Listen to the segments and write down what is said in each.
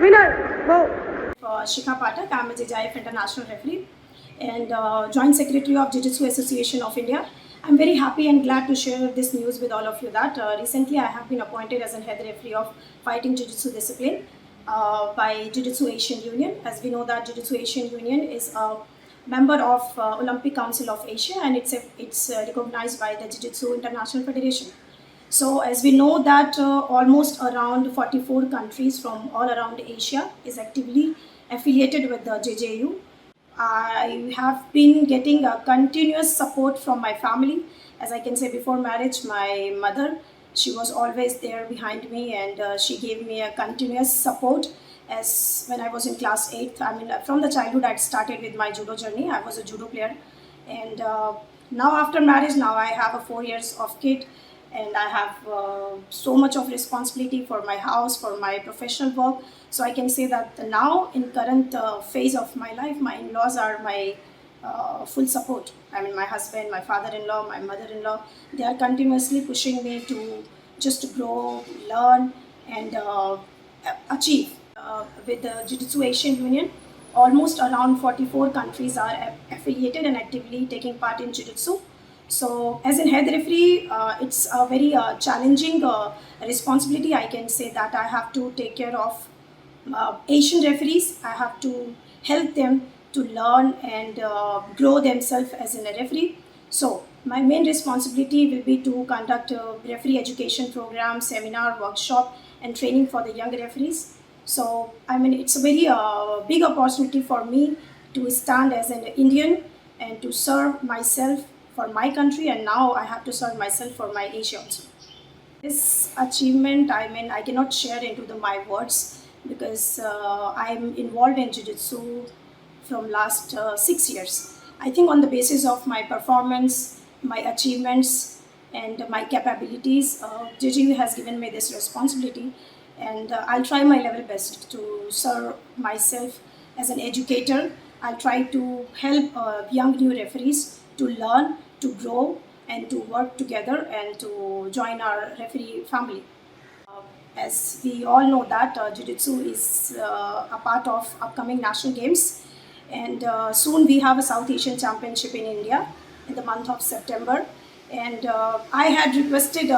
Winner, go. Shikha Pathak. I'm a JJIF International Referee and Joint Secretary of Jiu-Jitsu Association of India. I'm very happy and glad to share this news with all of you that recently I have been appointed as a head referee of fighting Jiu-Jitsu discipline by Jiu-Jitsu Asian Union. As we know that Jiu-Jitsu Asian Union is a member of Olympic Council of Asia, and it's recognized by the Jiu-Jitsu International Federation. So as we know that almost around 44 countries from all around Asia is actively affiliated with the JJU. I have been getting a continuous support from my family. As I can say, before marriage, my mother, she was always there behind me, and she gave me a continuous support. As when I was in class 8th, I mean, from the childhood, I started with my judo journey. I was a judo player, and now after marriage, now I have a 4 years of kid, and I have so much of responsibility for my house, for my professional work. So I can say that now in current phase of my life, my in-laws are my full support. I mean, my husband, my father-in-law, my mother-in-law, they are continuously pushing me to just grow, learn, and achieve. With the Jiu-Jitsu Asian Union, almost around 44 countries are affiliated and actively taking part in Jiu-Jitsu. So, as a head referee, it's a very challenging responsibility. I can say that I have to take care of Asian referees. I have to help them to learn and grow themselves as a referee. So, my main responsibility will be to conduct a referee education program, seminar, workshop, and training for the young referees. So, I mean, it's a very big opportunity for me to stand as an Indian and to serve myself for my country, and now I have to serve myself for my Asia also. This achievement, I mean, I cannot share into my words because I'm involved in Jiu-Jitsu from last 6 years. I think on the basis of my performance, my achievements, and my capabilities, JJU has given me this responsibility, and I'll try my level best to serve myself as an educator. I'll try to help young new referees to learn, to grow, and to work together and to join our referee family. As we all know that Jiu-Jitsu is a part of upcoming national games, and soon we have a South Asian Championship in India in the month of September, and I had requested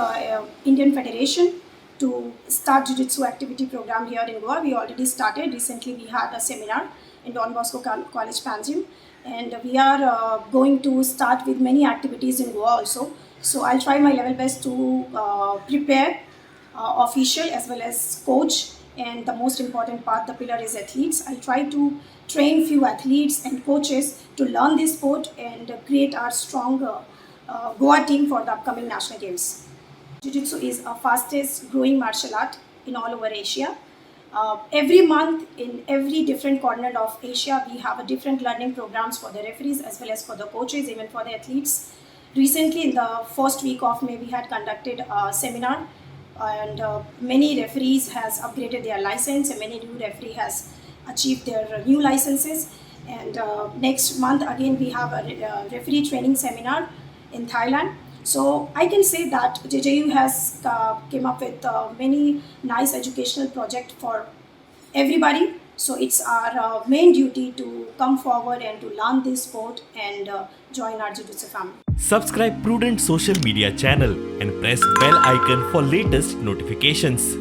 Indian Federation to start Jiu-Jitsu activity program here in Goa. We already started. Recently we had a seminar in Don Bosco College, Panjim, and we are going to start with many activities in Goa also. So I'll try my level best to prepare official as well as coach, and the most important part, the pillar, is athletes. I'll try to train few athletes and coaches to learn this sport and create our strong Goa team for the upcoming national games. Jiu-Jitsu is a fastest growing martial art in all over Asia. Every month in every different corner of Asia, we have a different learning programs for the referees as well as for the coaches, even for the athletes. Recently, in the first week of May, we had conducted a seminar, and many referees has upgraded their license, and many new referee has achieved their new licenses. And next month again we have a referee training seminar in Thailand. So I can say that JJU has came up with many nice educational project for everybody. So it's our main duty to come forward and to learn this sport and join our Jiu-Jitsu family. Subscribe Prudent social media channel and press bell icon for latest notifications.